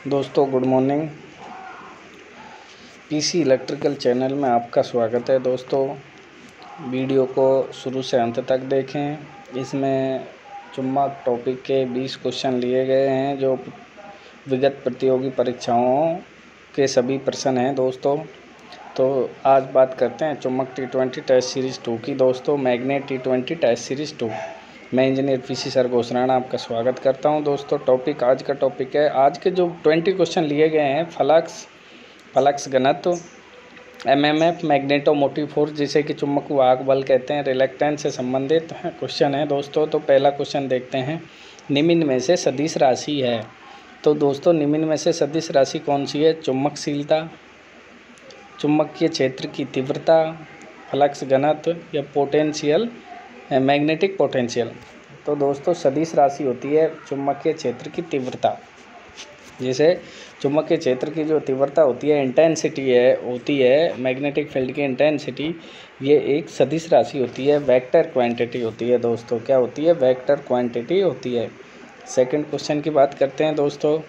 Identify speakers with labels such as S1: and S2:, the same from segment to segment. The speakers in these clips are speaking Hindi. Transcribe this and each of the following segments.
S1: दोस्तों good morning. PC electrical channel में आपका स्वागत है। दोस्तों वीडियो को शुरू से अंत तक देखें। इसमें चुंबक टॉपिक के 20 क्वेश्चन लिए गए हैं जो विगत प्रतियोगी परीक्षाओं के सभी प्रश्न हैं। दोस्तों तो आज बात करते हैं चुंबक T20 टेस्ट सीरीज़ 2 की। दोस्तों मैग्नेट T20 टेस्ट सीरीज़ 2, मैं इंजीनियर पीसी सरगोश राणा आपका स्वागत करता हूं। दोस्तों टॉपिक आज का टॉपिक है, आज के जो 20 क्वेश्चन लिए गए हैं फ्लक्स घनत्व, एमएमएफ, मैग्नेटोमोटिव फोर्स जिसे कि चुंबक वाहक बल कहते हैं, रिलक्टेंस से संबंधित क्वेश्चन है। दोस्तों तो पहला क्वेश्चन देखते हैं, निम्न में से सदिश राशि है। तो दोस्तों निम्न में से सदिश राशि कौन सी है? चुंबकशीलता, चुंबकीय क्षेत्र की तीव्रता, फ्लक्स घनत्व या पोटेंशियल, मैग्नेटिक पोटेंशियल। तो दोस्तों सदिश राशि होती है चुंबकीय क्षेत्र की तीव्रता। जैसे चुंबकीय क्षेत्र की जो तीव्रता होती है, इंटेंसिटी होती है मैग्नेटिक फील्ड की इंटेंसिटी, ये एक सदिश राशि होती है, वेक्टर क्वांटिटी होती है। दोस्तों क्या होती है? वेक्टर क्वांटिटी होती है। सेकंड क्वेश्चन की बात करते हैं दोस्तों,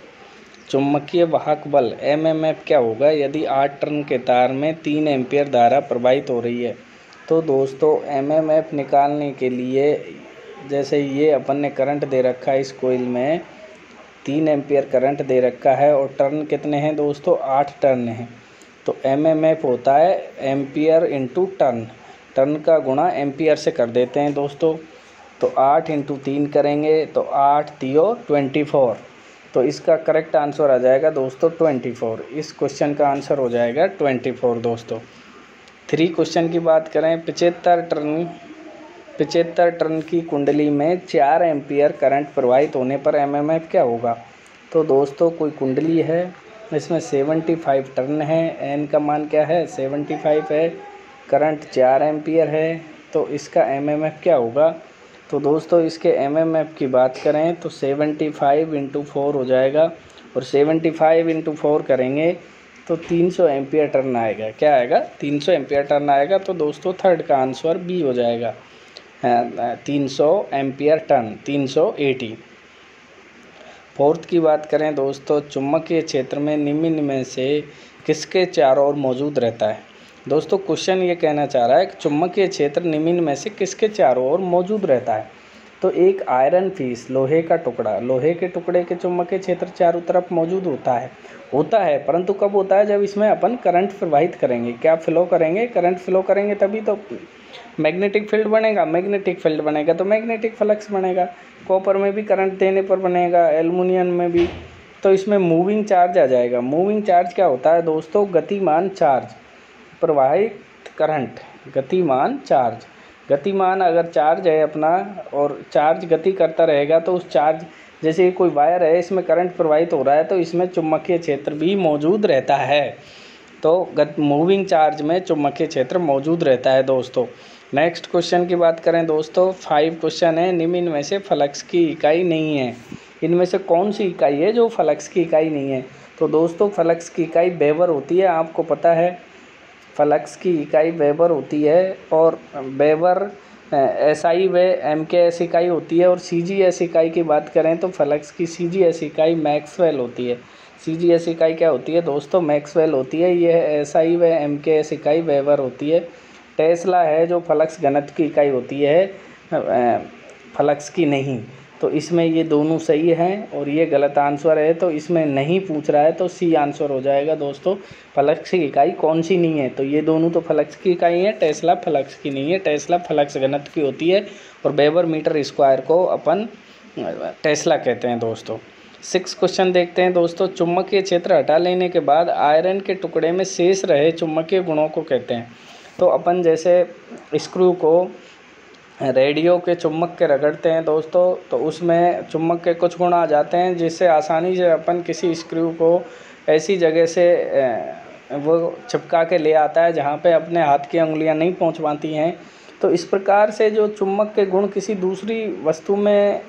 S1: चुंबकीय वाहक बल एमएमएफ क्या होगा यदि 8 टर्न के तार में 3 एम्पीयर धारा प्रवाहित हो रही है? तो दोस्तों एमएमएफ निकालने के लिए, जैसे ये अपन ने करंट दे रखा है, इस कोइल में 3 एम्पीयर करंट दे रखा है और टर्न कितने हैं दोस्तों? 8 टर्न हैं। तो एमएमएफ होता है एम्पीयर इंटू टर्न, टर्न का गुणा एम्पीयर से कर देते हैं दोस्तों। तो 8 इंटू 3 करेंगे तो 8 3 24। तो इसका करेक्ट आंसर आ जाएगा दोस्तों 24। इस क्वेश्चन का आंसर हो जाएगा 24 दोस्तों। 3 क्वेश्चन की बात करें, 75 टर्न की कुंडली में 4 एम्पीयर करंट प्रवाहित होने पर एमएमएफ क्या होगा? तो दोस्तों कोई कुंडली है, इसमें 75 टर्न है, एन का मान क्या है? 75 है, करंट 4 एम्पीयर है, तो इसका एमएमएफ क्या होगा? तो दोस्तों इसके एमएमएफ की बात करें तो 75 इंटू 4 हो जाएगा, और 75 इंटू 4 करेंगे तो 300 एम्पीयर टर्न आएगा। क्या आएगा? 300 एम्पीयर टर्न आएगा। तो दोस्तों थर्ड का आंसर बी हो जाएगा, 300 एम्पीयर टर्न, 380। फोर्थ की बात करें दोस्तों, चुंबकीय क्षेत्र में निम्न में से किसके चारों ओर मौजूद रहता है? दोस्तों क्वेश्चन ये कहना चाह रहा है कि चुंबकीय क्षेत्र निम्न में से किसके चारों ओर मौजूद रहता है? तो एक आयरन पीस, लोहे का टुकड़ा, लोहे के टुकड़े के चुंबकीय क्षेत्र चारों तरफ मौजूद होता है, परंतु कब होता है? जब इसमें अपन करंट प्रवाहित करेंगे। क्या फ्लो करेंगे? करंट फ्लो करेंगे तभी तो मैग्नेटिक फील्ड बनेगा, मैग्नेटिक फील्ड बनेगा तो मैग्नेटिक फ्लक्स बनेगा। कॉपर में भी करंट देने पर बनेगा, एल्युमिनियम में भी। तो इसमें मूविंग चार्ज आ जाएगा। मूविंग चार्ज क्या होता है दोस्तों? गतिमान चार्ज, प्रवाहित करंट, गतिमान चार्ज। गतिमान अगर चार्ज है अपना और चार्ज गति करता रहेगा तो उस चार्ज, जैसे कोई वायर है, इसमें करंट प्रवाहित हो रहा है तो इसमें चुंबकीय क्षेत्र भी मौजूद रहता है। तो मूविंग चार्ज में चुंबकीय क्षेत्र मौजूद रहता है दोस्तों। नेक्स्ट क्वेश्चन की बात करें दोस्तों, 5 क्वेश्चन है, निम्न में से फ्लक्स की इकाई नहीं है। इनमें से कौन सी इकाई है जो फ्लक्स की इकाई नहीं है? तो दोस्तों फ्लक्स की इकाई वेबर होती है, आपको पता है फ्लक्स की इकाई वेबर होती है, और वेबर एसआई व एमकेएस इकाई होती है। और सीजीएस इकाई की बात करें तो फ्लक्स की सीजीएस इकाई मैक्सवेल होती है। सीजीएस इकाई क्या होती है दोस्तों? मैक्सवेल होती है। यह एसआई व एमकेएस इकाई वेबर होती है। टेस्ला है जो फ्लक्स घनत्व की इकाई होती है, फ्लक्स की नहीं। तो इसमें ये दोनों सही हैं और ये गलत आंसर है, तो इसमें नहीं पूछ रहा है तो सी आंसर हो जाएगा दोस्तों। फ्लक्स की इकाई कौन सी नहीं है? तो ये दोनों तो फ्लक्स की इकाई है, टेस्ला फ्लक्स की नहीं है। टेस्ला फ्लक्स घनत्व की होती है और वेबर मीटर स्क्वायर को अपन टेस्ला कहते हैं दोस्तों। 6 क्वेश्चन देखते हैं दोस्तों, चुंबकीय क्षेत्र हटा लेने के बाद आयरन के टुकड़े में शेष रहे चुंबकीय गुणों को कहते हैं। तो अपन जैसे स्क्रू को रेडियो के चुम्बक के रगड़ते हैं दोस्तों, तो उसमें चुम्बक के कुछ गुण आ जाते हैं जिससे आसानी से अपन किसी स्क्रू को ऐसी जगह से वो चिपका के ले आता है जहाँ पे अपने हाथ की उंगलियां नहीं पहुँच पाती हैं। तो इस प्रकार से जो चुम्बक के गुण किसी दूसरी वस्तु में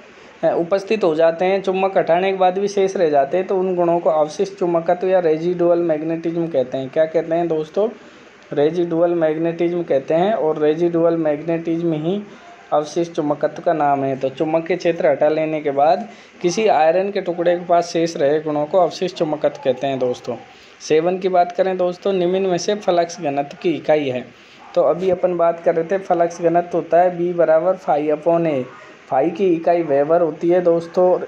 S1: उपस्थित हो जाते हैं, चुम्बक हटाने के बाद भी शेष रह जाते हैं, तो उन गुणों को अवशिष्ट चुम्बकत्व या रेजिडुअल मैग्नेटिज्म कहते हैं। क्या कहते हैं दोस्तों? रेजिडुअल मैग्नेटिज्म कहते हैं। और रेजिडुअल मैग्नेटिज्म ही अवशिष्ट चुंबकत्व का नाम है। तो चुंबकीय क्षेत्र हटा लेने के बाद किसी आयरन के टुकड़े के पास शेष रहे गुणों को अवशिष्ट चुंबकत्व कहते हैं दोस्तों। 7 की बात करें दोस्तों, निम्न में से फ्लक्स घनत्व की इकाई है। तो अभी अपन बात कर रहे थे फ्लक्स घनत्व होता है B बराबर φ/A। फाई की इकाई वेबर होती है दोस्तों,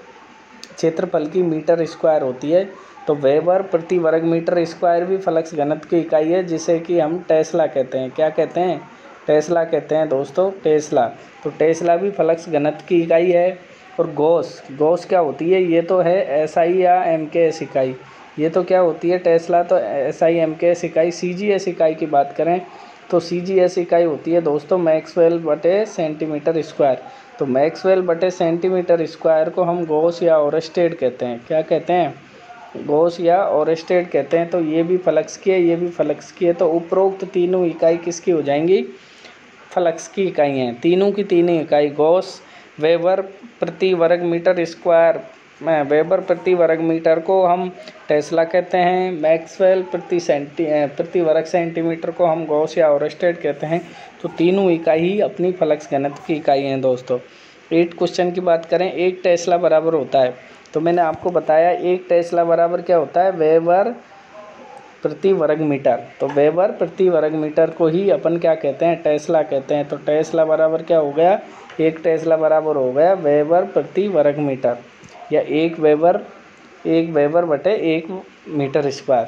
S1: क्षेत्रफल की मीटर स्क्वायर होती है। तो वेबर प्रति वर्ग मीटर स्क्वायर भी फ्लक्स घनत्व की इकाई है, जिसे कि हम टेस्ला कहते हैं। क्या कहते हैं? टेस्ला कहते हैं दोस्तों, टेस्ला। तो टेस्ला भी फ्लक्स घनत्व की इकाई है। और गॉस क्या होती है? ये तो है SI या MKS इकाई। ये तो क्या होती है? टेस्ला तो SI MKS इकाई। CGS इकाई की बात करें तो CGS इकाई होती है दोस्तों मैक्सवेल बटे सेंटीमीटर स्क्वायर। तो मैक्सवेल बटे सेंटीमीटर स्क्वायर को हम गॉस या ओरेस्टेड कहते हैं। क्या कहते हैं? गॉस या ओरेस्टेड कहते हैं। तो ये भी फ्लक्स की है, ये भी फ्लक्स की है। तो उपरोक्त तीनों इकाई किसकी हो जाएंगी? फ्लक्स की इकाई हैं। तीनों की तीनों इकाई गॉस वेबर प्रति वर्ग मीटर स्क्वायर में वेबर प्रति वर्ग मीटर को हम टेस्ला कहते हैं। मैक्सवेल प्रति वर्ग सेंटीमीटर को हम गॉस या ओरेस्टेड कहते हैं। तो तीनों इकाई ही अपनी फ्लक्स घनत्व की इकाई हैं दोस्तों। 8 क्वेश्चन की बात करें, 1 टेस्ला बराबर होता है। तो मैंने आपको बताया 1 टेस्ला बराबर क्या होता है? वेबर प्रति वर्ग मीटर। तो वेबर प्रति वर्ग मीटर को ही अपन क्या कहते हैं? टेस्ला कहते हैं। तो टेस्ला बराबर क्या हो गया? 1 टेस्ला बराबर हो गया वेबर प्रति वर्ग मीटर, या 1 वेबर बटे 1 मीटर स्क्वायर।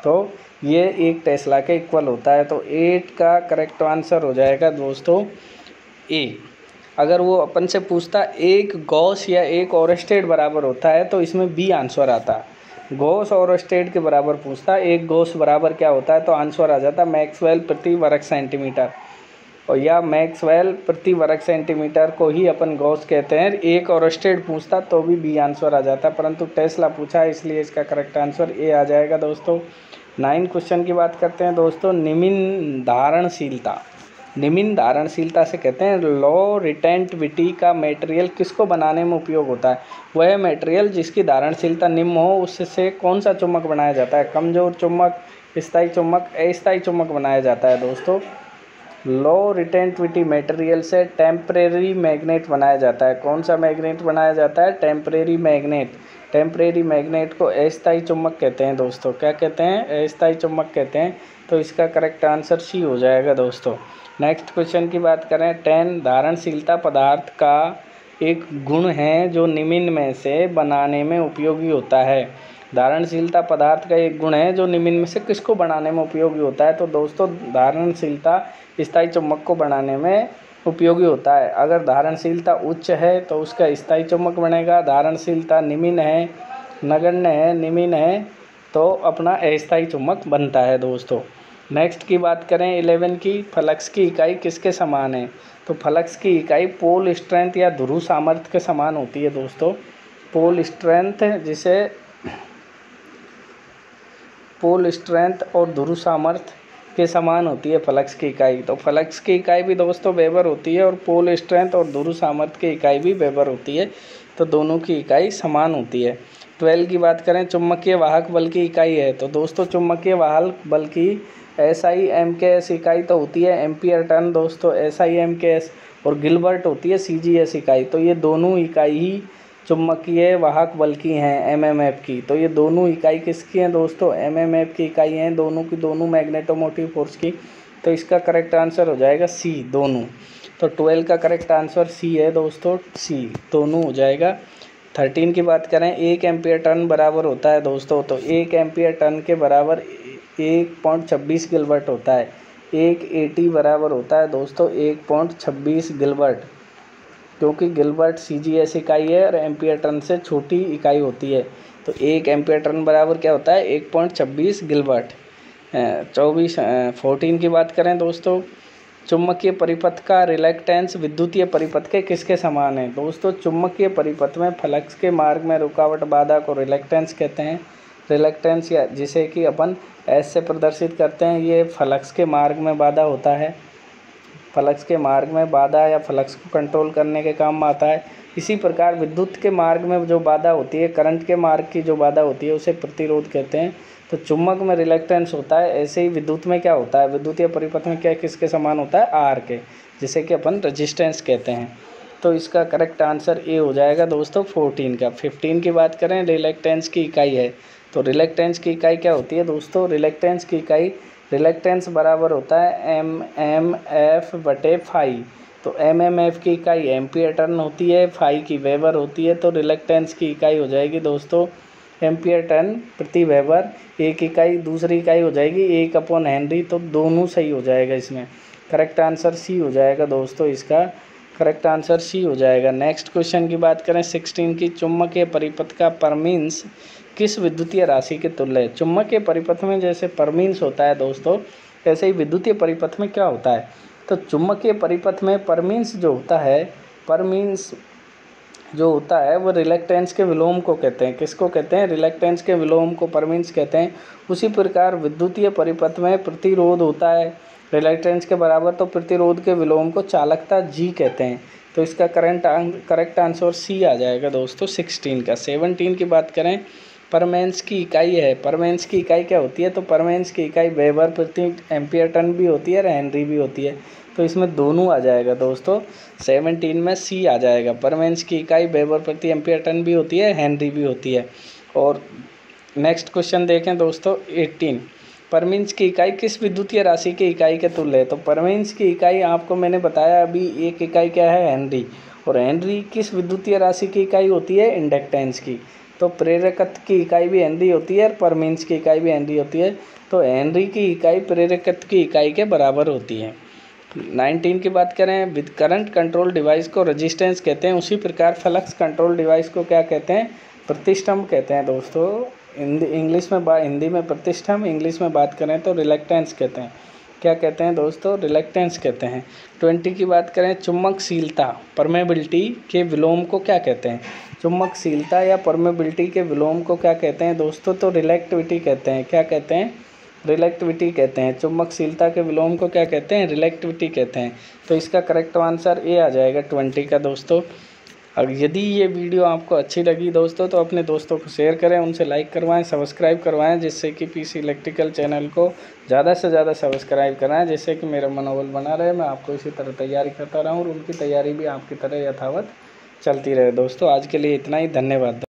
S1: तो ये 1 टेस्ला के इक्वल होता है। तो 8 का करेक्ट आंसर हो जाएगा दोस्तों A। अगर वो अपन से पूछता 1 गॉस या 1 ओरेस्टेड बराबर होता है तो इसमें B आंसर आता। गॉस और ओरेस्टेड के बराबर पूछता 1 गॉस बराबर क्या होता है तो आंसर आ जाता मैक्सवेल प्रति वर्ग सेंटीमीटर। और या मैक्सवेल प्रति वर्ग सेंटीमीटर को ही अपन गॉस कहते हैं। 1 ओरेस्टेड पूछता तो भी B आंसर आ जाता, परंतु टेस्ला पूछा इसलिए इसका करेक्ट आंसर A आ जाएगा दोस्तों। 9 क्वेश्चन की बात करते हैं दोस्तों। निम्न धारणशीलता से कहते हैं लो रिटेंटिविटी का मटेरियल किसको बनाने में उपयोग होता है? वह मटेरियल जिसकी धारणशीलता निम्न हो उससे कौन सा चुम्बक बनाया जाता है? कमजोर चुम्बक, स्थायी चुम्बक, अस्थायी चुम्बक बनाया जाता है दोस्तों। लो रिटेंटिविटी मटेरियल से टेम्परेरी मैग्नेट बनाया जाता है। कौन सा मैग्नेट बनाया जाता है? Temporary magnet. टेम्परेरी मैग्नेट को अस्थायी चुम्बक कहते हैं दोस्तों। क्या कहते हैं? अस्थायी चुम्बक कहते हैं। तो इसका करेक्ट आंसर C हो जाएगा दोस्तों। नेक्स्ट क्वेश्चन की बात करें 10, धारणशीलता पदार्थ का एक गुण है जो निम्न में से बनाने में उपयोगी होता है। धारणशीलता पदार्थ का एक गुण है जो निम्न में से किसको बनाने में उपयोगी होता है? तो दोस्तों धारणशीलता स्थायी चुम्बक को बनाने में उपयोगी होता है। अगर धारणशीलता उच्च है तो उसका स्थायी चुम्बक बनेगा। धारणशीलता निम्न है, नगण्य है, निम्न है तो अपना अस्थायी चुम्बक बनता है दोस्तों। नेक्स्ट की बात करें 11 की, फ्लक्स की इकाई किसके समान है? तो फ्लक्स की इकाई पोल स्ट्रेंथ या ध्रुव सामर्थ्य के समान होती है दोस्तों। पोल स्ट्रेंथ और ध्रुव सामर्थ्य के समान होती है फ्लक्स की इकाई। तो फ्लक्स की इकाई भी दोस्तों वेबर होती है और पोल स्ट्रेंथ और ध्रुव सामर्थ्य की इकाई भी वेबर होती है। तो दोनों की इकाई समान होती है। 12 की बात करें, चुंबकीय वाहक बल की इकाई है। तो दोस्तों चुंबकीय वाहक बल की SI MKS इकाई तो होती है एम्पियर टन दोस्तों, SI MKS, और गिलबर्ट होती है CGS इकाई। तो ये दोनों इकाई ही चुंबकीय वाहक बल की हैं MMF की। तो ये दोनों इकाई किसकी हैं दोस्तों? MMF की इकाई हैं, दोनों की दोनों मैग्नेटोमोटिव फोर्स की। तो इसका करेक्ट आंसर हो जाएगा C, दोनों। तो 12 का करेक्ट आंसर C है दोस्तों, C दोनों हो जाएगा। 13 की बात करें, 1 एम्पियर टन बराबर होता है दोस्तों। तो 1 एम्पियर टन के बराबर 1.26 गिलबर्ट होता है। 1 AT बराबर होता है दोस्तों 1.26 गिलबर्ट, क्योंकि गिलबर्ट CGS इकाई है और एम्पियर टन से छोटी इकाई होती है। तो 1 एम्पियर टन बराबर क्या होता है? 1.26 गिलबर्ट। 14 की बात करें दोस्तों, चुंबकीय परिपथ का रिलक्टेंस विद्युतीय परिपथ के किसके समान है? दोस्तों चुंबकीय परिपथ में फ्लक्स के मार्ग में रुकावट बाधा को रिलक्टेंस कहते हैं। रिलक्टेंस या जिसे कि अपन S से प्रदर्शित करते हैं, ये फ्लक्स के मार्ग में बाधा होता है। फ्लक्स के मार्ग में बाधा या फ्लक्स को कंट्रोल करने के काम में आता है। इसी प्रकार विद्युत के मार्ग में जो बाधा होती है, करंट के मार्ग की जो बाधा होती है उसे प्रतिरोध कहते हैं। तो चुंबक में रिलक्टेंस होता है, ऐसे ही विद्युत में क्या होता है? विद्युतीय परिपथ में क्या किसके समान होता है? R के। जिसे कि अपन रेजिस्टेंस कहते हैं। तो इसका करेक्ट आंसर ए हो जाएगा दोस्तों 14 का। 15 की बात करें, रिलक्टेंस की इकाई है। तो रिलक्टेंस की इकाई क्या होती है दोस्तों? रिलक्टेंस की इकाई, रिलक्टेंस बराबर होता है MM/F/फाई। तो MM/F की इकाई एम्पियर टर्न होती है, फाई की वेबर होती है। तो रिलक्टेंस की इकाई हो जाएगी दोस्तों एम्पियर टर्न प्रति वेबर। एक इकाई, दूसरी इकाई हो जाएगी 1/हेनरी। तो दोनों सही हो जाएगा। इसमें करेक्ट आंसर सी हो जाएगा दोस्तों, इसका करेक्ट आंसर सी हो जाएगा। नेक्स्ट क्वेश्चन की बात करें 16 की, चुंबकीय परिपथ का परमीन्स किस विद्युतीय राशि के तुल्य है? चुंबकीय परिपथ में जैसे परमीन्स होता है दोस्तों, ऐसे ही विद्युतीय परिपथ में क्या होता है? तो चुंबकीय परिपथ में परमीन्स जो होता है, परमीन्स जो होता है वो रिलक्टेंस के विलोम को कहते हैं। किसको कहते हैं? रिलक्टेंस के विलोम को परमीन्स कहते हैं। उसी प्रकार विद्युतीय परिपथ में प्रतिरोध होता है रिलक्टेंस के बराबर, तो प्रतिरोध के विलोम को चालकता जी कहते हैं। तो इसका करेक्ट आंसर सी आ जाएगा दोस्तों 16 का। 17 की बात करें, परमेंस की इकाई है। परमेंस की इकाई क्या होती है? तो परमेंस की इकाई वेबर प्रति एम्पियर टन भी होती है और हेनरी भी होती है। तो इसमें दोनों आ जाएगा दोस्तों, 17 में सी आ जाएगा। परमेंस की इकाई वेबर प्रति एम्पियर टन भी होती है, हेनरी भी होती है। और नेक्स्ट क्वेश्चन देखें दोस्तों 18, परमीन्स की इकाई किस विद्युतीय राशि की इकाई के तुल्य है? तो परमीन्स की इकाई आपको मैंने बताया अभी, एक इकाई क्या है? हेनरी। और हेनरी किस विद्युतीय राशि की इकाई होती है? इंडक्टेंस की। तो प्रेरकत्व की इकाई भी हेनरी होती है और परमीन्स की इकाई भी हेनरी होती है। तो हेनरी की इकाई प्रेरकत्व की इकाई के बराबर होती है। 19 की बात करें, विद करंट कंट्रोल डिवाइस को रेजिस्टेंस कहते हैं, उसी प्रकार फ्लक्स कंट्रोल डिवाइस को क्या कहते हैं? प्रतिष्ठम कहते हैं दोस्तों। हिंदी में प्रतिष्ठम, इंग्लिश में बात करें तो रिलक्टेंस कहते हैं। क्या कहते हैं दोस्तों? रिलक्टेंस कहते हैं। 20 की बात करें, चुंबकशीलता परमेबिलिटी के विलोम को क्या कहते हैं? चुंबकशीलता या परमेबिलिटी के विलोम को क्या कहते हैं दोस्तों? तो रिलेक्टिविटी कहते हैं। क्या कहते हैं? रिलेक्टिविटी कहते हैं। चुंबकशीलता के विलोम को क्या कहते हैं? रिलेक्टिविटी कहते हैं। तो इसका करेक्ट आंसर ए आ जाएगा 20 का दोस्तों। अगर यदि ये वीडियो आपको अच्छी लगी दोस्तों तो अपने दोस्तों को शेयर करें, उनसे लाइक करवाएं, सब्सक्राइब करवाएं, जिससे कि पीसी इलेक्ट्रिकल चैनल को ज़्यादा से ज़्यादा सब्सक्राइब कराएं, जिससे कि मेरा मनोबल बना रहे, मैं आपको इसी तरह तैयारी करता रहूं और उनकी तैयारी भी आपकी तरह यथावत चलती रहे। दोस्तों आज के लिए इतना ही, धन्यवाद।